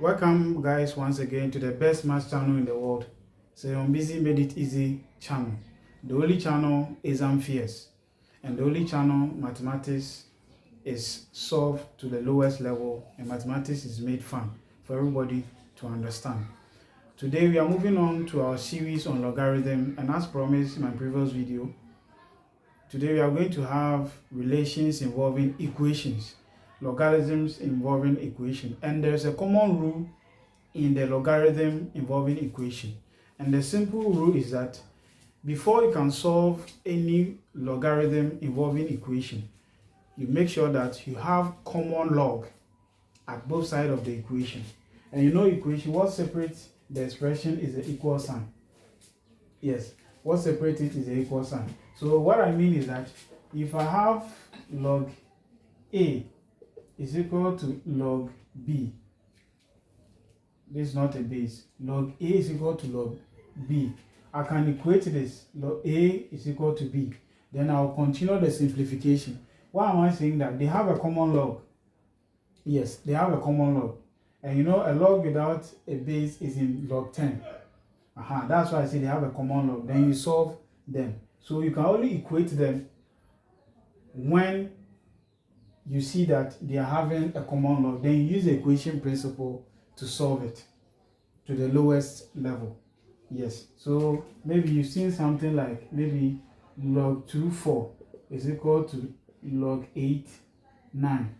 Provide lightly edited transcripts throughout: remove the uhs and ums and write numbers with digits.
Welcome guys once again to the best math channel in the world. So on Busy Made It Easy channel. The only channel exam fears, and the only channel mathematics is solved to the lowest level, and mathematics is made fun for everybody to understand. Today we are moving on to our series on logarithm, and as promised in my previous video, today we are going to have relations involving equations, logarithms involving equation, and there's a common rule in the logarithm involving equation. And the simple rule is that before you can solve any logarithm involving equation, you make sure that you have common log at both sides of the equation. And you know equation, what separates the expression is the equal sign. Yes, what separates it is the equal sign. So what I mean is that if I have log A is equal to log B, this is not a base, log A is equal to log B, I can equate this, log A is equal to B. Then I'll continue the simplification. Why am I saying that? They have a common log. Yes, they have a common log. And you know, a log without a base is in log 10. That's why I say they have a common log. Then you solve them. So you can only equate them when you see that they are having a common log. Then you use the equation principle to solve it to the lowest level. Yes, so maybe you've seen something like maybe log 2, 4 is equal to log 8, 9.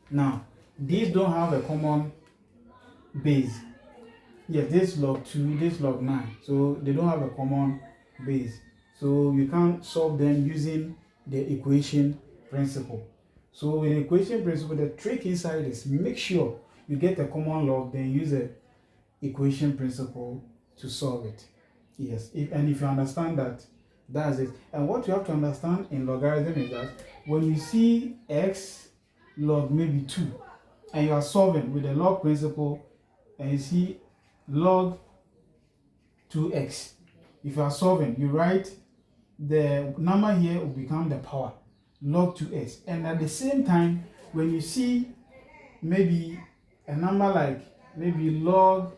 Now, these don't have a common base. Yes, this log 2, this log 9. So they don't have a common base. So you can't solve them using the equation principle. So with the equation principle, the trick inside is make sure you get a common log, then use the equation principle to solve it. Yes, if you understand that, that's it. And what you have to understand in logarithm is that when you see x log maybe 2, and you are solving with the log principle, and you see log 2x, if you are solving, you write the number here will become the power log 2x. And at the same time, when you see maybe a number like maybe log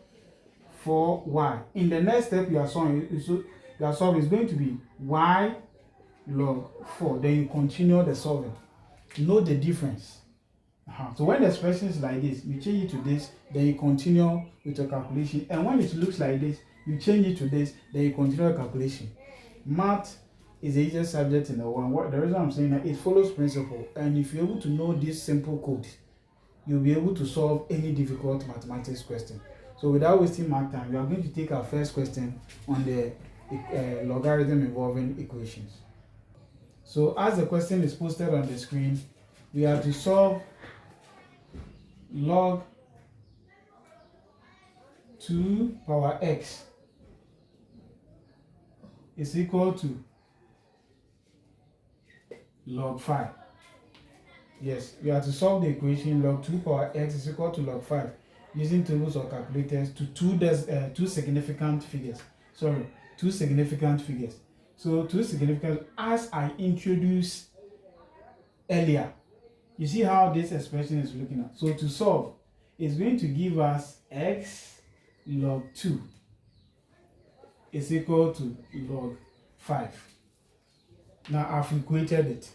4y, in the next step you are solving is going to be y log 4. Then you continue the solving. Know the difference. So when the expression is like this, you change it to this, then you continue with your calculation. And when it looks like this, you change it to this, then you continue your calculation. Math is the easiest subject in the world. The reason I'm saying that it follows principle, and if you're able to know this simple code, you'll be able to solve any difficult mathematics question. So without wasting my time, we are going to take our first question on the logarithm involving equations. So as the question is posted on the screen, we have to solve log 2 power x is equal to log 5. Yes, we have to solve the equation log 2 power x is equal to log 5 using tables or calculators to two significant figures. Two significant figures. So two significant, as I introduced earlier, you see how this expression is looking at. So to solve, it's going to give us x log 2 is equal to log 5. Now I've equated it.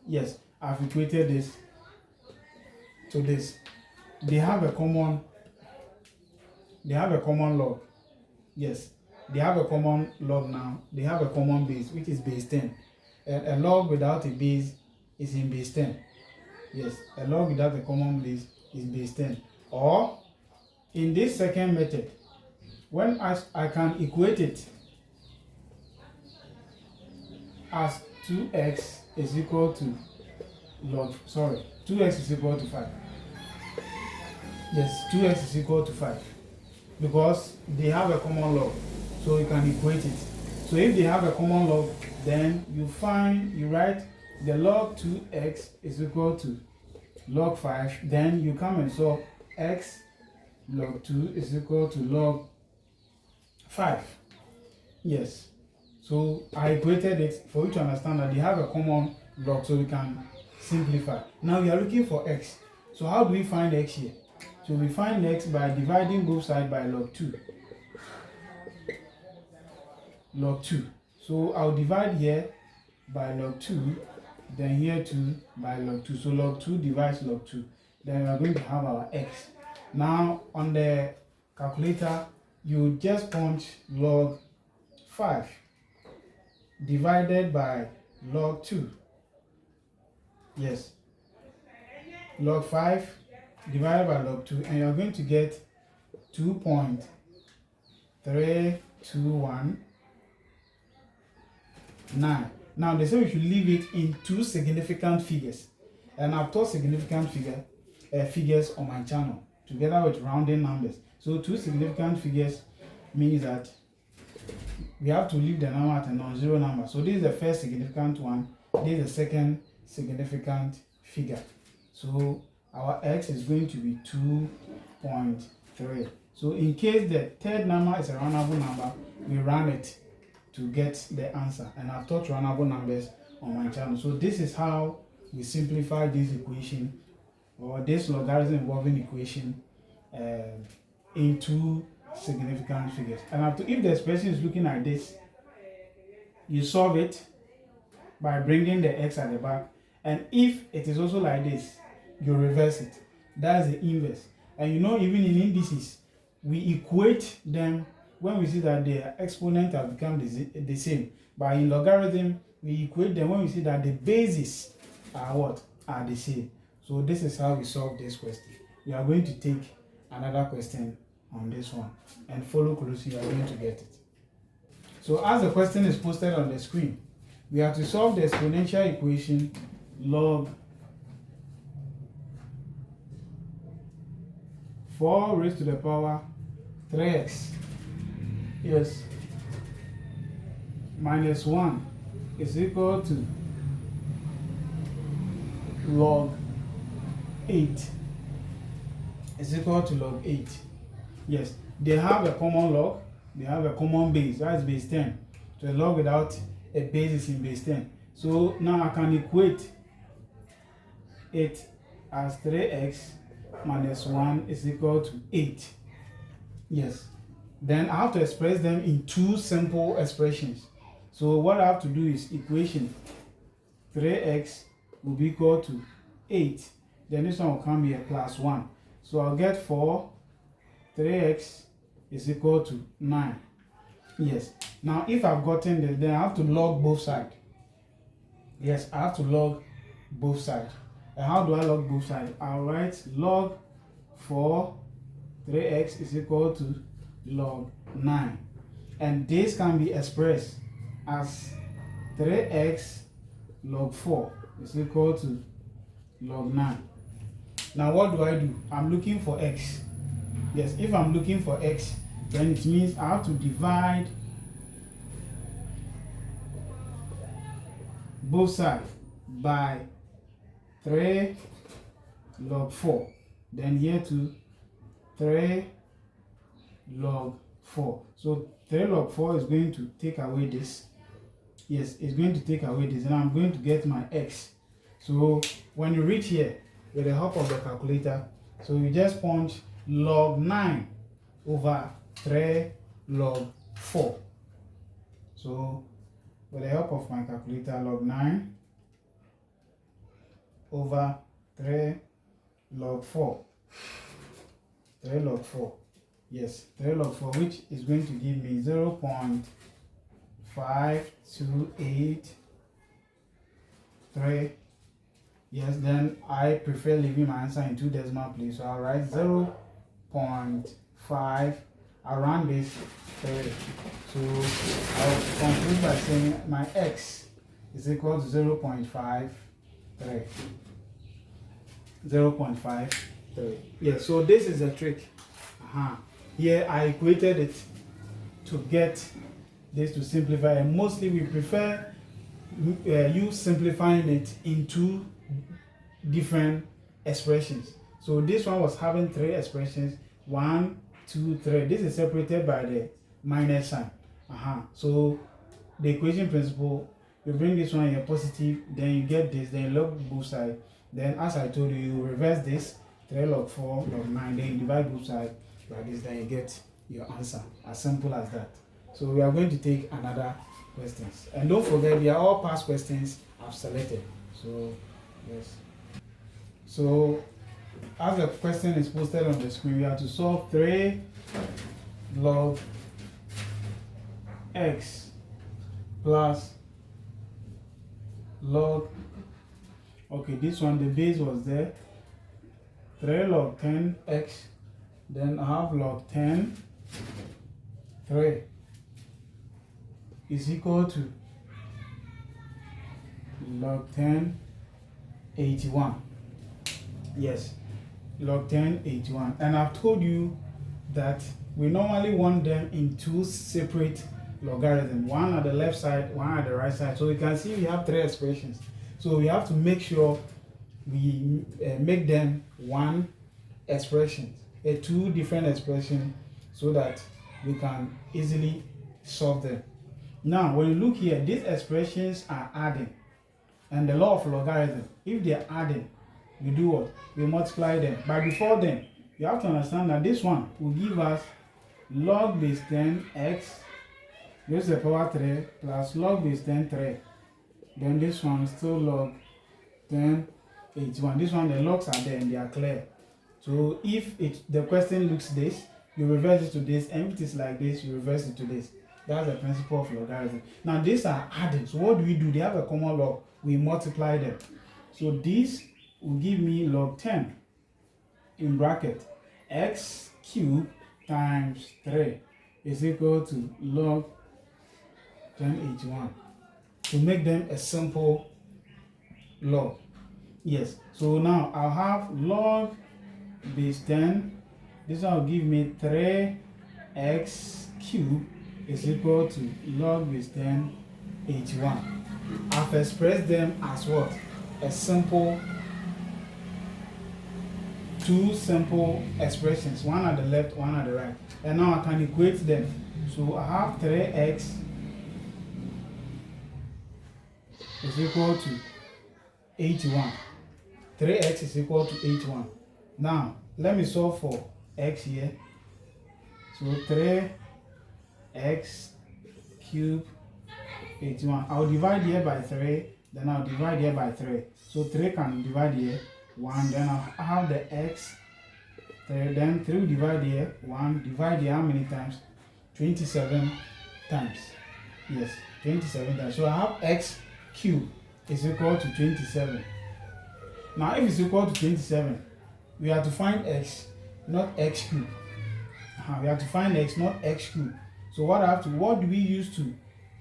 Yes, I've equated this to this. They have a common log. Yes, they have a common log now. They have a common base, which is base 10. A log without a base is in base 10. Yes, a log without a common base is base 10. Or in this second method, when I can equate it as 2x is equal to 2x is equal to 5. Yes, 2x is equal to 5 because they have a common log, so you can equate it. So if they have a common log, then you write the log 2x is equal to log 5. Then you come and solve x log 2 is equal to log 5. Yes, so I equated it for you to understand that they have a common log, so we can simplify. Now we are looking for x. So how do we find x here? So we find x by dividing both sides by log 2. Log 2. So I'll divide here by log 2, then here too by log 2. So log 2 divides log 2. Then we are going to have our x. Now on the calculator, you just punch log 5 divided by log 2. Yes. Log 5 divided by log 2, and you're going to get 2.3219. Now they say we should leave it in two significant figures, and I've taught significant figures on my channel together with rounding numbers. So two significant figures means that we have to leave the number at a non-zero number. So this is the first significant one, this is the second significant figure. So our x is going to be 2.3. So in case the third number is a roundable number, we round it to get the answer. And I've taught roundable numbers on my channel. So this is how we simplify this equation, or this logarithm involving equation, into significant figures. And if the expression is looking like this, you solve it by bringing the x at the back. And if it is also like this, you reverse it. That's the inverse. And you know, even in indices, we equate them when we see that their exponent have become the same. But in logarithm, we equate them when we see that the bases are the same. So this is how we solve this question. We are going to take another question on this one and follow closely. You are going to get it. So as the question is posted on the screen, we have to solve the exponential equation log 4 raised to the power 3x, yes, minus 1 is equal to log 8 is equal to log 8. Yes, they have a common log, they have a common base, that's base 10. So a log without a base is in base 10. So now I can equate it as 3x minus 1 is equal to 8. Yes. Then I have to express them in two simple expressions. So what I have to do is equation 3x will be equal to 8. Then this one will come here plus 1. So I'll get 3x is equal to 9. Yes. Now if I've gotten this, then I have to log both sides. Yes, I have to log both sides. And how do I log both sides? I'll write log 3x is equal to log 9. And this can be expressed as 3x log 4 is equal to log 9. Now what do? I'm looking for x. Yes, if I'm looking for x, then it means I have to divide both sides by 3 log 4. Then here to 3 log 4. So 3 log 4 is going to take away this. Yes, it's going to take away this, and I'm going to get my x. So when you reach here with the help of the calculator, so you just punch log 9 over 3 log 4. So with the help of my calculator, log 9 over 3 log 4. 3 log 4. Yes, 3 log 4, which is going to give me 0.5283. Yes, then I prefer leaving my answer in two decimal places. So I'll write 0.5 around this 3. So I'll conclude by saying my x is equal to 0.53. 0.53. Yeah, so this is a trick. Here I equated it to get this to simplify, and mostly we prefer you simplifying it into different expressions. So this one was having 3 expressions, 1, 2, 3. This is separated by the minus sign. So the equation principle, you bring this one here positive, then you get this, then you log both sides. Then as I told you, you reverse this 3 log 4 log 9, then you divide both sides by this, then you get your answer. As simple as that. So we are going to take another questions. And don't forget, they are all past questions I've selected. So, yes. So, as the question is posted on the screen, we have to solve 3 log x plus log, okay, this one, the base was there, 3 log 10x, then I have log 10, 3 is equal to log 10, 81. Yes, log 10, 81. And I've told you that we normally want them in 2 separate logarithms, one at the left side, one at the right side. So you can see we have 3 expressions. So we have to make sure we make them one expression, 2 different expressions, so that we can easily solve them. Now, when you look here, these expressions are adding. And the law of logarithm, if they are adding, we do what? We multiply them. But before then, you have to understand that this one will give us log base 10x raised to the power 3 plus log base 10 3. Then this one is still log 10 81. This one, the logs are there and they are clear. So if the question looks this, you reverse it to this, and if it is like this, you reverse it to this. That's the principle of logarithm. Now these are added. So what do? They have a common log. We multiply them. So this will give me log 10 in bracket x cubed times 3 is equal to log 1081, to make them a simple log. Yes, so now I'll have log base 10. This one will give me 3x cubed is equal to log base 10 81. I've expressed them as what? A simple, 2 simple expressions, one at the left, one at the right. And now I can equate them. So I have 3x is equal to 81. 3x is equal to 81. Now, let me solve for x here. So 3x cubed 81. I'll divide here by 3, then I'll divide here by 3. So 3 can divide here, 1, then I'll have the x, 3, then 3 will divide here, 1, divide here how many times? 27 times. Yes, 27 times. So I have x cubed is equal to 27. Now if it's equal to 27, we have to find x, not x cubed. We have to find x, not x cubed. So what do we use to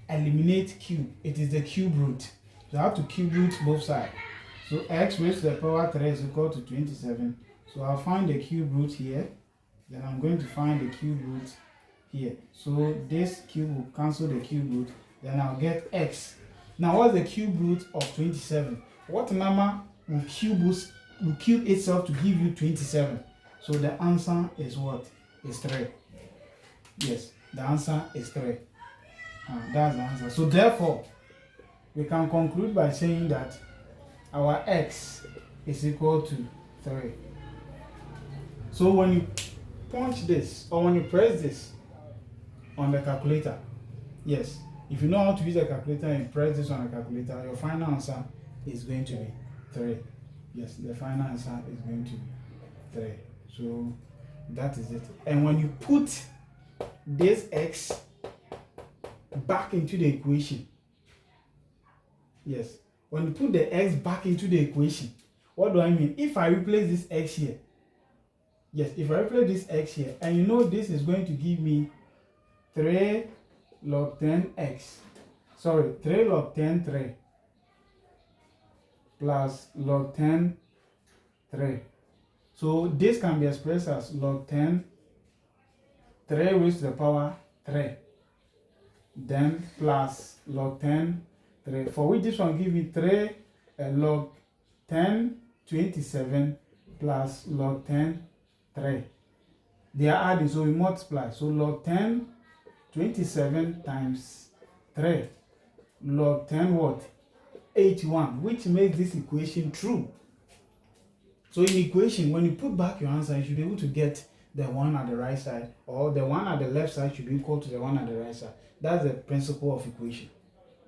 eliminate cube? It is the cube root. So I have to cube root both sides. So x raised to the power 3 is equal to 27. So I'll find the cube root here. Then I'm going to find the cube root here. So this cube will cancel the cube root. Then I'll get x. Now what's the cube root of 27? What number will cube itself to give you 27? So the answer is what? Is 3. Yes, the answer is 3. That's the answer. So therefore, we can conclude by saying that our x is equal to 3. So when you punch this, or when you press this on the calculator, yes, if you know how to use a calculator and press this on a calculator, your final answer is going to be 3. Yes, the final answer is going to be 3. So that is it. And when you put this x back into the equation, yes, when you put the x back into the equation, what do I mean? If I replace this x here, yes, if I replace this x here, and you know this is going to give me 3 log 10x, sorry, 3 log 10 3 plus log 10 3. So this can be expressed as log 10 3 raised to the power 3, then plus log 10 3, for which this one give me 3 log 10 27 plus log 10 3. They are adding, so we multiply. So log 10 27 times 3, log 10 what? 81, which makes this equation true. So in equation, when you put back your answer, you should be able to get the one at the right side, or the one at the left side should be equal to the one at the right side. That's the principle of equation.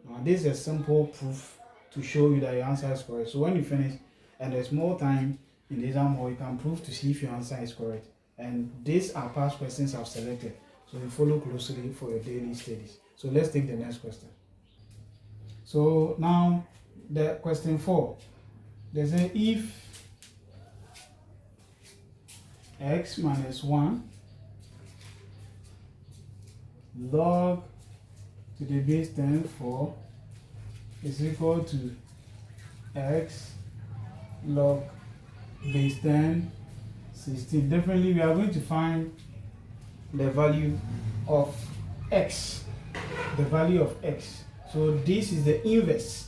Now, this is a simple proof to show you that your answer is correct. So when you finish and there's more time in the exam hall, you can prove to see if your answer is correct. And these are past questions I've selected. So you follow closely for your daily studies. So let's take the next question. So now the question 4. They say if x minus 1 log to the base 10 4 is equal to x log base 10 16. Definitely we are going to find the value of x. The value of x. So this is the inverse.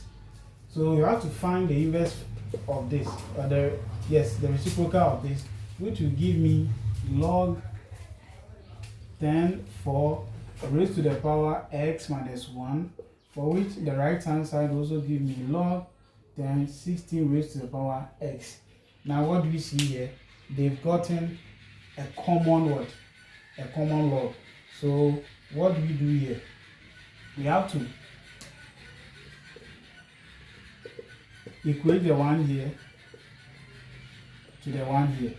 So you have to find the inverse of this, or the reciprocal of this, which will give me log 10 4 raised to the power x minus 1, for which the right hand side also give me log 10 16 raised to the power x. Now what do we see here? They've gotten a common what? A common log. So what do we do here? We have to equate the one here to the one here.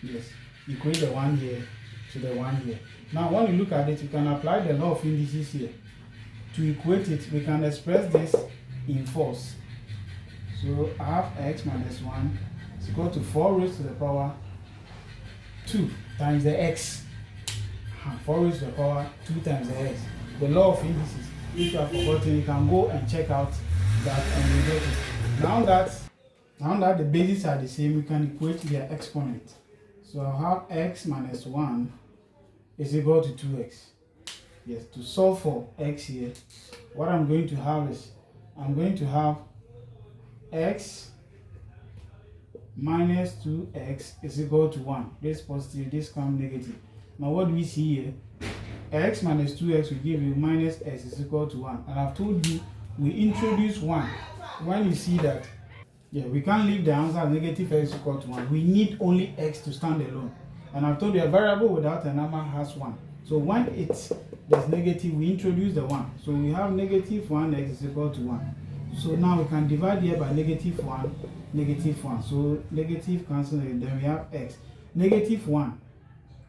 Yes, equate the one here to the one here. Now when you look at it, you can apply the law of indices here. To equate it, we can express this in force. So half x minus 1 is equal to 4 raised to the power 2 times the x. 4 raised to the power 2 times the x. The law of indices. If you have forgotten, you can go and check out that and you get it. Now that the bases are the same, we can equate their exponent. So I'll have x minus 1 is equal to 2x. Yes, to solve for x here, what I'm going to have is, I'm going to have x minus 2x is equal to 1. This positive, this comes negative. Now what do we see here? X minus 2x will give you minus x is equal to 1. And I've told you, we introduce 1. When you see that, we can't leave the answer as negative x equal to 1. We need only x to stand alone. And I've told you a variable without a number has 1. So when there's negative, we introduce the 1. So we have negative 1x is equal to 1. So now we can divide here by negative 1, negative 1. So negative cancel, then we have x. Negative 1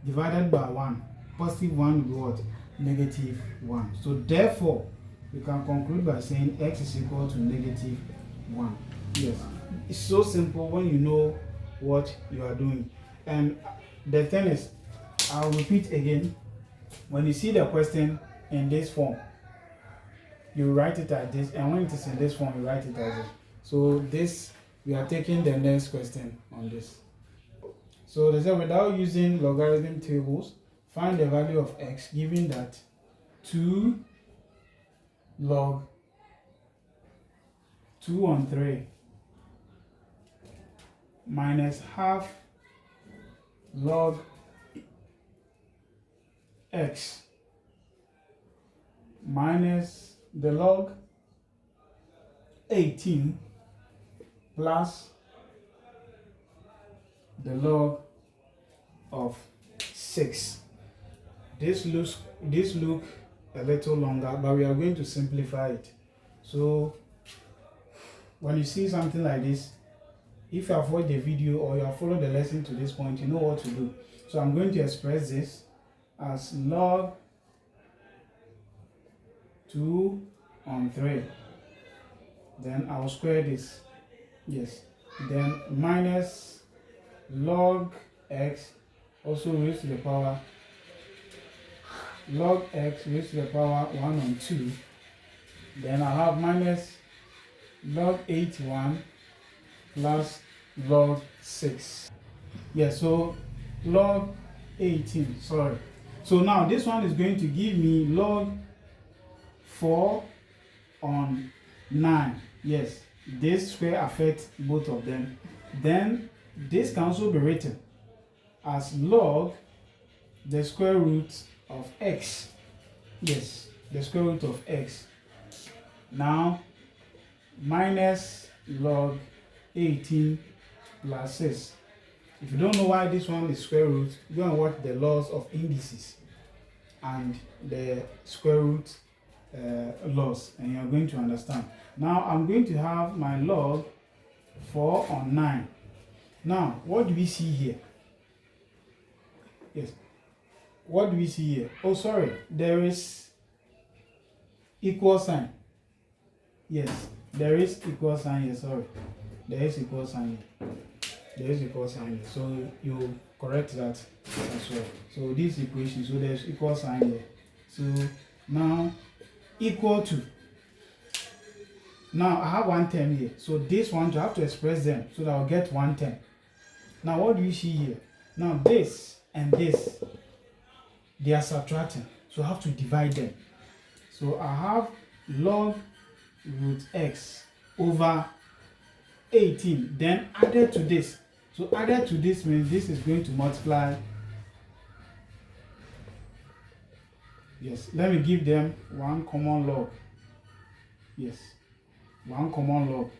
divided by 1. Positive 1 will be what? Negative 1. So therefore, we can conclude by saying x is equal to negative 1. Yes, it's so simple when you know what you are doing. And the thing is, I'll repeat again, when you see the question in this form, you write it as this, and when it is in this form, you write it as this. So this, we are taking the next question on this. So they say without using logarithm tables, find the value of x, given that 2 log 2 on 3 minus half log x minus the log 18 plus the log of 6. This look a little longer, but we are going to simplify it. So when you see something like this, if you have watched the video or you have followed the lesson to this point, you know what to do. So I'm going to express this as log 2 on 3. Then I'll square this. Yes. Then minus log x also raised to the power log x raised to the power 1 on 2. Then I have minus log 81 plus log 6. So log 18, sorry. So now this one is going to give me log 4 on 9. Yes, this square affects both of them. Then this can also be written as log the square root of x. Yes, the square root of x. Now minus log 18 plus 6. If you don't know why this one is square root, go and watch the laws of indices and the square root laws, and you're going to understand. Now I'm going to have my log 4 on 9. Now what do we see here? Yes, what do we see here? Oh, sorry, there is equal sign. Yes, there is equal sign here. Sorry, there is equal sign here. There is equal sign here. So you correct that as well. So this equation, so there's equal sign here. So now equal to. Now I have one term here. So this one, I have to express them so that I'll get one term. Now what do you see here? Now this and this, they are subtracting. So I have to divide them. So I have log root x over 18, then added to this. So added to this means this is going to multiply. Yes, let me give them one common log. Yes, one common log.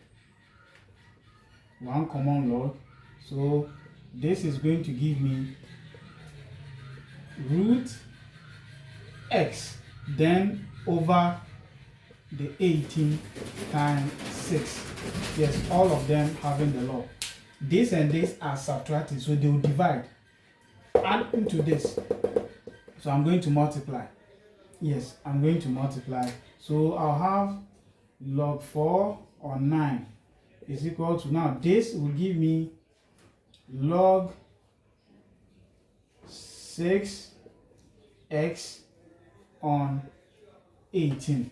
One common log. So this is going to give me root x, then over the 18 times 6. Yes, all of them having the log. This and this are subtracted, so they will divide. Add into this. So I'm going to multiply. Yes, I'm going to multiply. So I'll have log 4 on 9 is equal to, now this will give me log 6x on 18.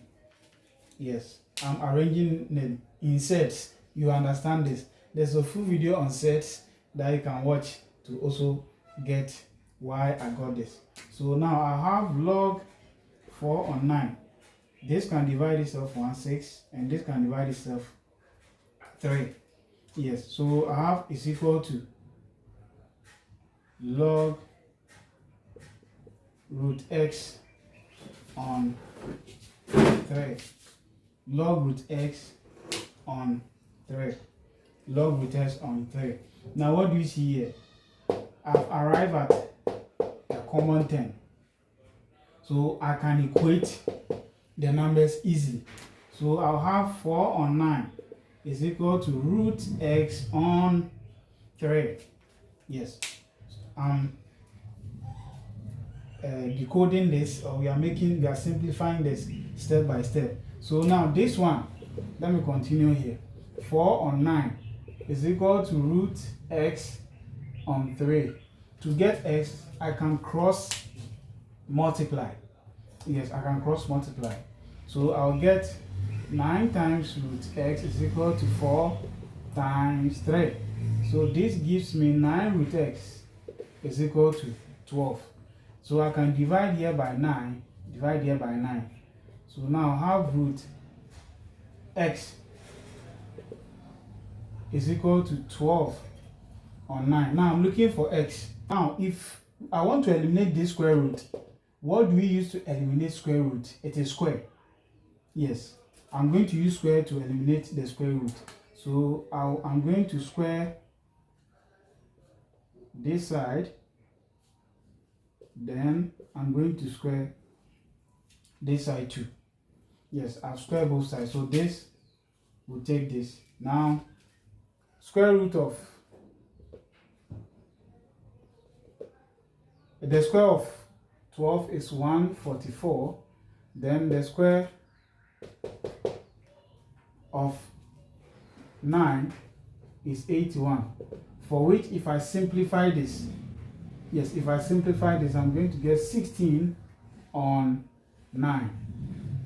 Yes, I'm arranging them in sets. You understand this? There's a full video on sets that you can watch to also get why I got this. So now I have log 4 on 9. This can divide itself 1, 6, and this can divide itself 3. Yes, so I have is equal to log root x on 3. Log root x on 3. Log root x on 3. Now what do you see here? I've arrived at a common term. So I can equate the numbers easily. So I'll have 4 on 9 is equal to root x on 3. Yes. Decoding this, or we are simplifying this step by step. So now this one, let me continue here. 4 on 9 is equal to root x on 3. To get x, I can cross multiply. Yes, I can cross multiply. So I'll get 9 times root x is equal to 4 times 3. So this gives me 9 root x is equal to 12. So I can divide here by 9, divide here by 9. So now I have root x is equal to 12 on 9. Now I'm looking for x. Now if I want to eliminate this square root, what do we use to eliminate square root? It is square. Yes, I'm going to use square to eliminate the square root. So I'm going to square this side, then I'm going to square this side too. Yes, I've squared both sides. So this will take this. Now, square root of the square of 12 is 144. Then the square of 9 is 81. For which, if I simplify this, yes, if I simplify this, I'm going to get 16 on 9.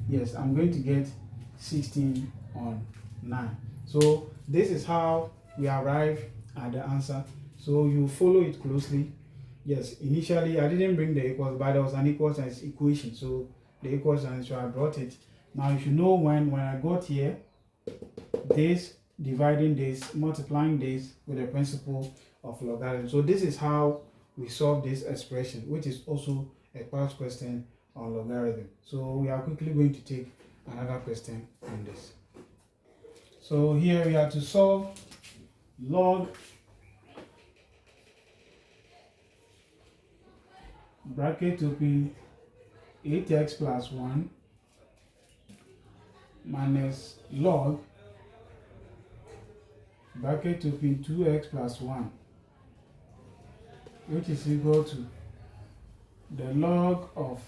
Yes, I'm going to get 16 on 9. So this is how we arrive at the answer. So you follow it closely. Yes, initially I didn't bring the equals, but there was an equal sign equation. So the equal sign, so I brought it. Now you should know when I got here, this dividing this, multiplying this with the principle of logarithm. So this is how we solve this expression, which is also a past question on logarithm. So we are quickly going to take another question on this. So here we have to solve log bracket open, 8x plus 1 minus log, bracket open, 2x plus 1, which is equal to the log of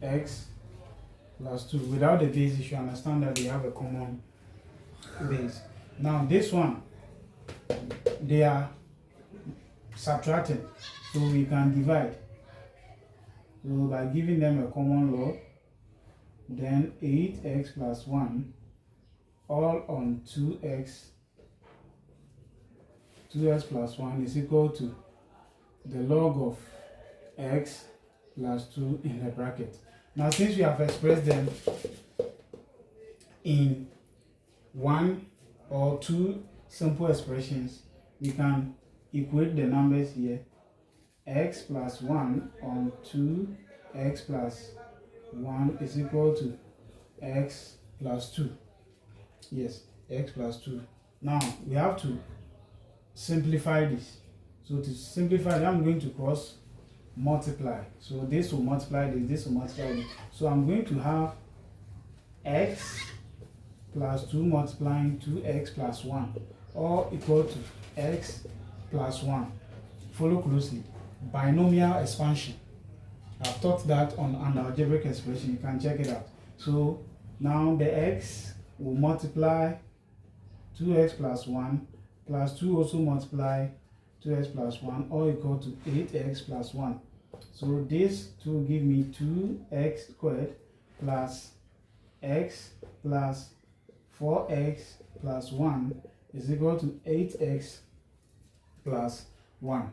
x plus 2. Without the base, you should understand that they have a common base. Now this one, they are subtracted, so we can divide. So by giving them a common log, then 8x plus 1 all on 2x plus 1 is equal to the log of x plus 2 in the bracket. Now since we have expressed them in one or two simple expressions, we can equate the numbers here. X plus 1 on 2x plus 1 is equal to x plus 2. Yes, x plus 2. Now we have to simplify this. So to simplify, I'm going to cross multiply. So this will multiply this will multiply this. So I'm going to have x plus 2 multiplying 2x plus 1, all equal to x plus 1. Follow closely. Binomial expansion. I've taught that on an algebraic expression. You can check it out. So now the x will multiply 2x plus 1 plus 2 also multiply 2x plus 1, all equal to 8x plus 1. So this 2 will give me 2x squared plus x plus 4x plus 1 is equal to 8x plus 1.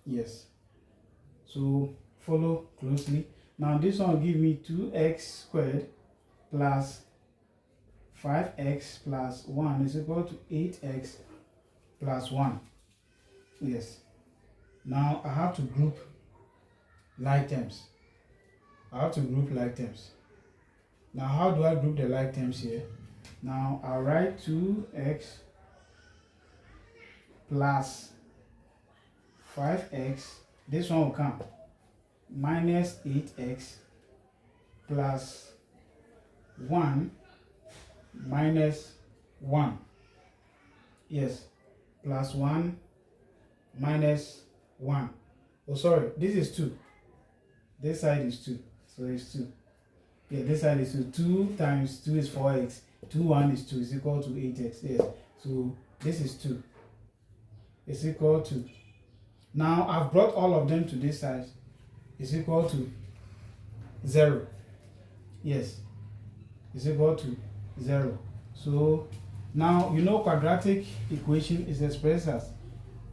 Yes. So follow closely. Now this one will give me 2x squared plus 5x plus 1 is equal to 8x plus 1. Yes. Now I have to group like terms. Now how do I group the like terms here? Now I'll write 2x plus 5x, this one will come, minus 8x plus 1 minus 1. Yes, plus 1 minus 1. Oh, sorry, this is 2. This side is 2. So it's 2. Yeah, this side is 2. 2 times 2 is 4x. 2, 1 is 2 is equal to 8x. Yes. So this is 2. It's equal to. Now I've brought all of them to this side. It's equal to 0. Yes. It's equal to 0. So now you know quadratic equation is expressed as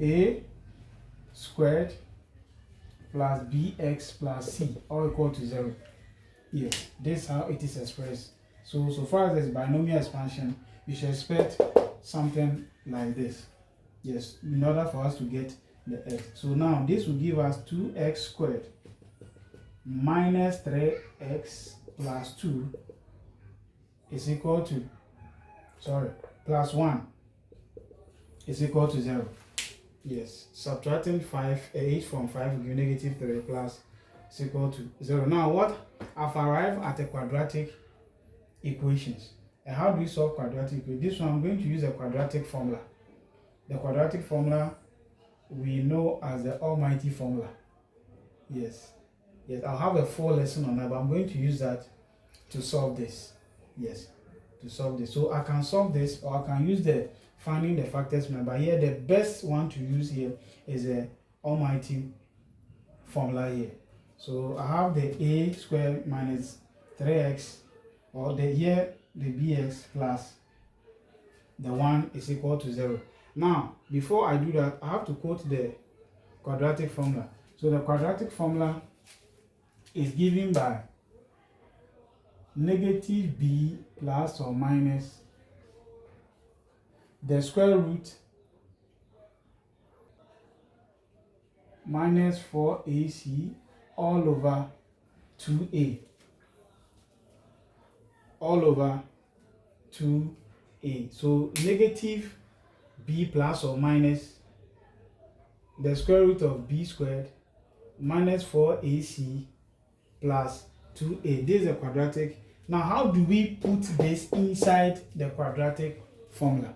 a squared plus bx plus c all equal to 0. Yes, this is how it is expressed. So far as there's binomial expansion, you should expect something like this. Yes, in order for us to get the x. So now this will give us 2x squared minus 3x plus 2 is equal to, plus 1 is equal to 0. Yes, subtracting 8 from 5 will give negative 3 plus is equal to 0. Now what? I've arrived at a quadratic equations. And how do we solve quadratic equations? This one I'm going to use a quadratic formula. The quadratic formula we know as the almighty formula. Yes, I'll have a full lesson on that, but I'm going to use that to solve this. Yes, to solve this. So I can solve this, or I can use the finding the factors method. But here the best one to use here is the almighty formula here. So I have the a squared minus 3x, or the bx plus the 1 is equal to 0. Now, before I do that, I have to quote the quadratic formula. So the quadratic formula is given by negative b plus or minus the square root minus 4ac all over 2a. All over 2a. So negative b plus or minus the square root of b squared minus 4ac plus 2a. This is a quadratic. Now, how do we put this inside the quadratic formula?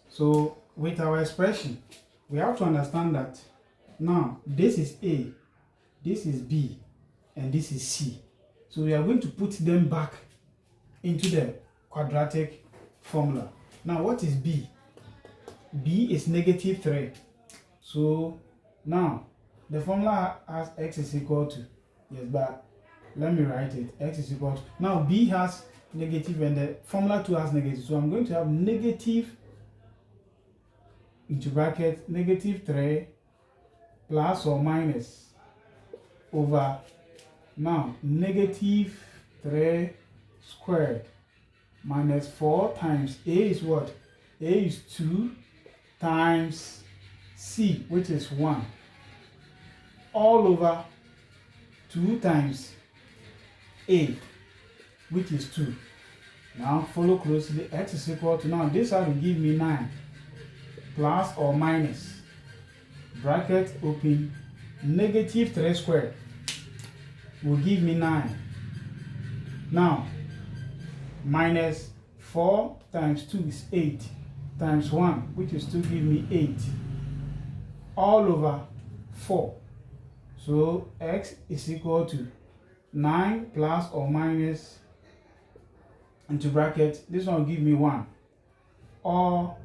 So, with our expression, we have to understand that now this is a, this is b, and this is c. So, we are going to put them back into the quadratic formula. Now, what is b? B is negative 3. So, now, the formula has x is equal to, yes, but let me write it. X is equal to, now b has negative and the formula 2 has negative. So, I'm going to have negative into bracket negative 3 plus or minus over, now, negative 3 squared minus 4 times a is what? A is 2 times c, which is 1, all over 2 times a, which is 2. Now follow closely. X is equal to, now this will give me 9 plus or minus bracket open negative 3 squared will give me 9. Now minus 4 times 2 is 8 times 1, which is to give me 8, all over 4. So x is equal to 9 plus or minus into bracket, this one will give me 1, all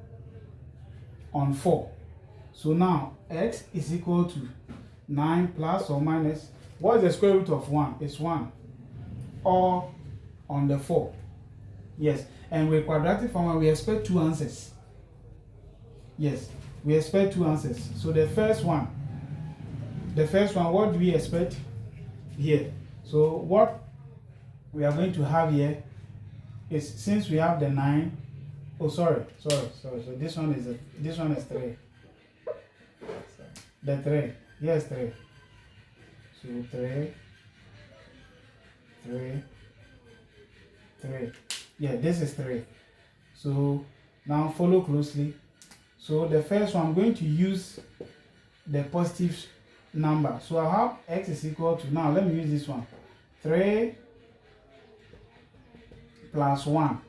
on 4. So now x is equal to 9 plus or minus, what is the square root of 1? It's 1, all on the 4. Yes, and with quadratic formula, we expect 2 answers. Yes, we expect 2 answers. So the first one, what do we expect here? So what we are going to have here is, since we have the 9, oh sorry. So this one is 3. The 3, yes, 3. So 3. Yeah, this is 3. So now follow closely. So the first one, I'm going to use the positive number. So I have x is equal to, now let me use this one, 3 plus 1,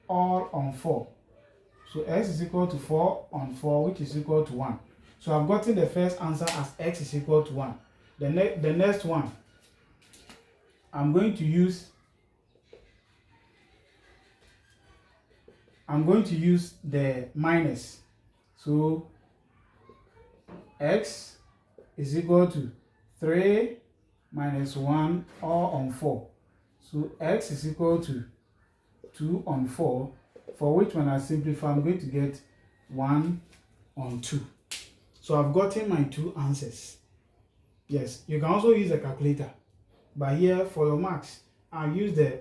all on 4. So x is equal to 4 on 4, which is equal to 1. So I've gotten the first answer as x is equal to 1. The next one, I'm going to use the minus. So x is equal to 3 minus 1 all on 4. So x is equal to 2 on 4, for which when I simplify, I'm going to get 1 on 2. So I've gotten my 2 answers. Yes, you can also use a calculator, but here for your marks, I'll use the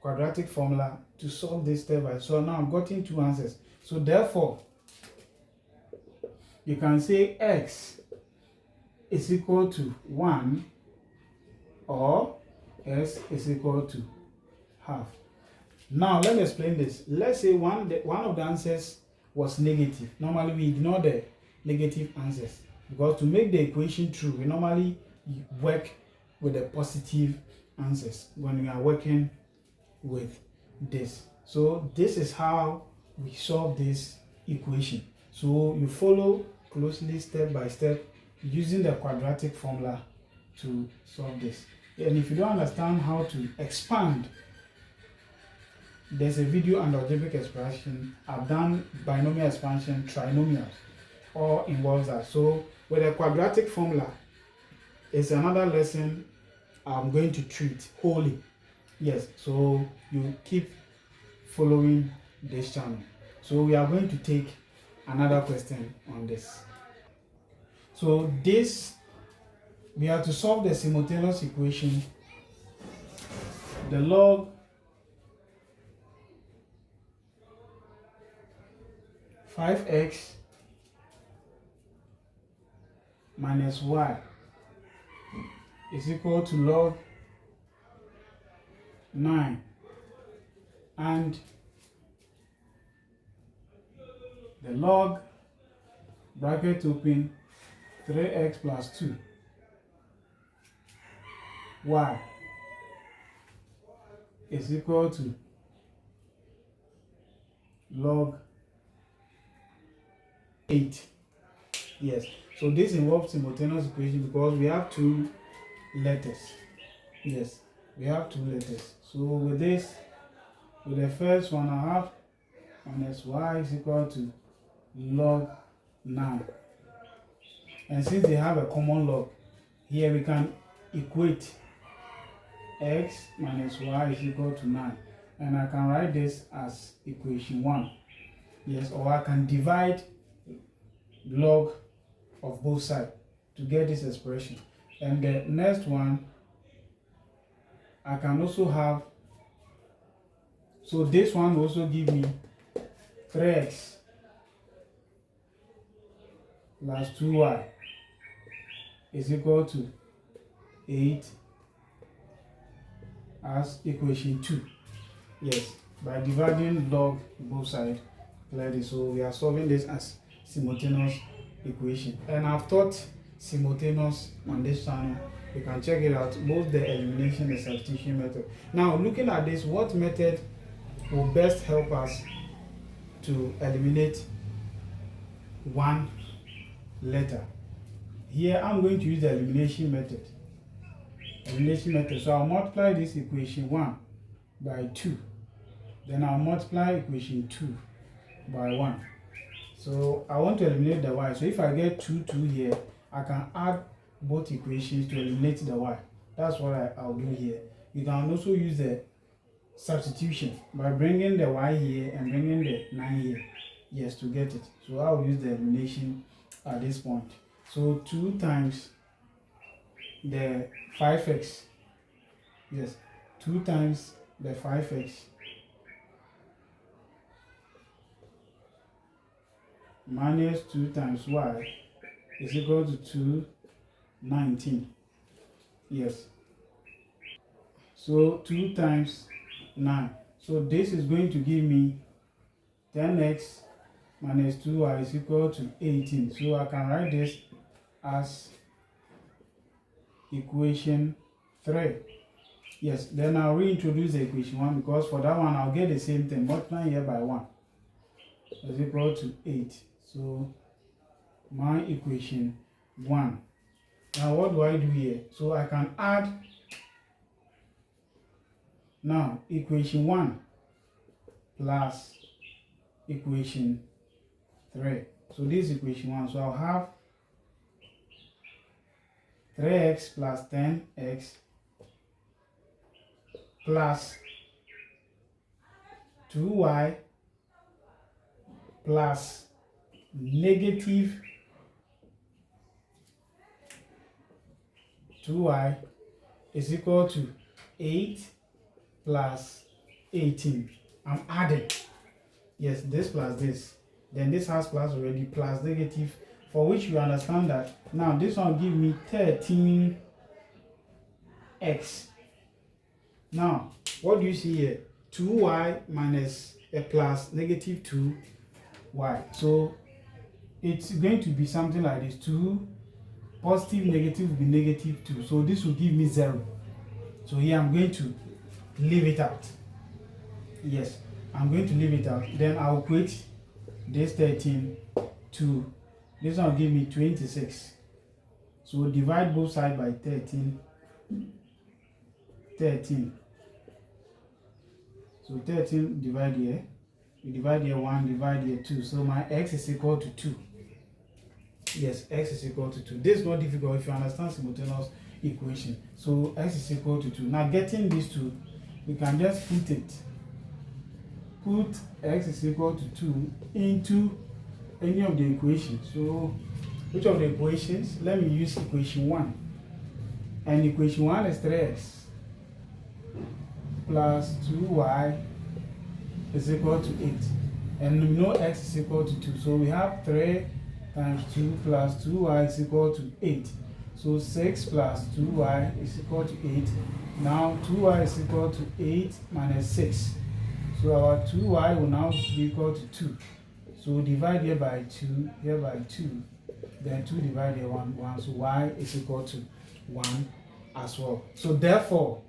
quadratic formula to solve this step by step. So now I've gotten 2 answers. So therefore, you can say x is equal to 1 or x is equal to half. Now let me explain this. Let's say one of the answers was negative. Normally we ignore the negative answers, because to make the equation true, we normally work with the positive answers when we are working with this. So this is how we solve this equation. So you follow closely step by step using the quadratic formula to solve this. And if you don't understand how to expand, there's a video on algebraic expansion. I've done binomial expansion, trinomials, all involves that. So with a quadratic formula, it's another lesson I'm going to treat wholly. Yes, so you keep following this channel. So we are going to take another question on this. So this, we have to solve the simultaneous equation, the log (5x minus y) is equal to log 9, and the log bracket open 3x plus 2 y is equal to log 8. Yes, so this involves simultaneous equation because we have two letters. Yes, we have two letters. So with this, with the first one, I have minus y is equal to log 9. And since they have a common log, here we can equate x minus y is equal to 9. And I can write this as equation 1. Yes, or I can divide log of both sides to get this expression. And the next one, I can also have, so this one will also give me 3x plus 2y is equal to 8 as equation 2. Yes, by dividing log both sides clearly. So we are solving this as simultaneous equation. And I've taught simultaneous on this channel. You can check it out, both the elimination and substitution method. Now looking at this, what method will best help us to eliminate one letter? Here I'm going to use the elimination method. So I'll multiply this equation 1 by 2. Then I'll multiply equation 2 by 1. So I want to eliminate the y. So if I get 2 here, I can add both equations to eliminate the y. That's what I'll do here. You can also use the substitution by bringing the y here and bringing the 9 here. Yes, to get it. So I'll use the elimination at this point. So 2 times the 5x. Yes, 2 times the 5x minus 2 times y is equal to 219. Yes. So 2 times 9. So this is going to give me 10x minus 2y is equal to 18. So I can write this as equation 3. Yes, then I'll reintroduce the equation 1 because for that one I'll get the same thing, multiply here by 1 is equal to 8. So my equation 1. Now what do I do here? So I can add now equation 1 plus equation 3. So this is equation 1. So I'll have 3x plus 10x plus 2y plus negative 2y is equal to 8 plus 18. I'm adding. Yes, this plus this. Then this has plus already, plus negative, for which you understand that now this one give me 13x. Now, what do you see here? 2y minus a plus negative 2y. So it's going to be something like this. 2 positive negative will be negative 2. So this will give me 0. So here I'm going to leave it out. Yes, I'm going to leave it out. Then I'll equate this 13 to this one will give me 26. So divide both sides by 13. So 13 divide here. We divide here 1, divide here 2. So my x is equal to 2. Yes, x is equal to 2. This is not difficult if you understand simultaneous equation. So x is equal to 2. Now getting these two, we can just put it. Put x is equal to 2 into any of the equations. So which of the equations? Let me use equation 1. And equation 1 is 3x plus 2y is equal to 8. And we know x is equal to 2. So we have 3 times 2 plus 2y is equal to 8. So 6 plus 2y is equal to 8. Now 2y is equal to 8 minus 6. So our 2y will now be equal to 2. So divide here by 2, here by 2. then 2 divided 1, so y is equal to 1 as well. So therefore,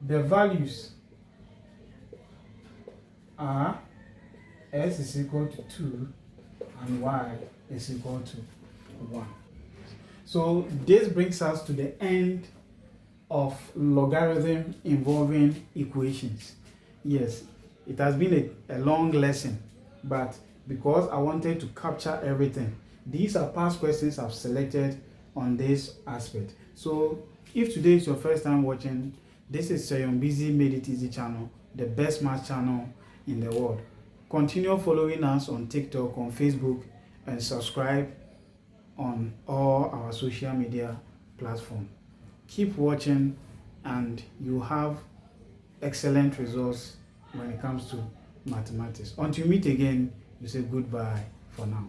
the values are s is equal to 2 and y is equal to 1. So this brings us to the end of logarithm involving equations. Yes, it has been a long lesson, but because I wanted to capture everything, these are past questions I've selected on this aspect. So if today is your first time watching, this is Busy Made It Easy channel, the best math channel in the world. Continue following us on TikTok, on Facebook, and subscribe on all our social media platforms. Keep watching and you have excellent results when it comes to mathematics. Until we meet again, we say goodbye for now.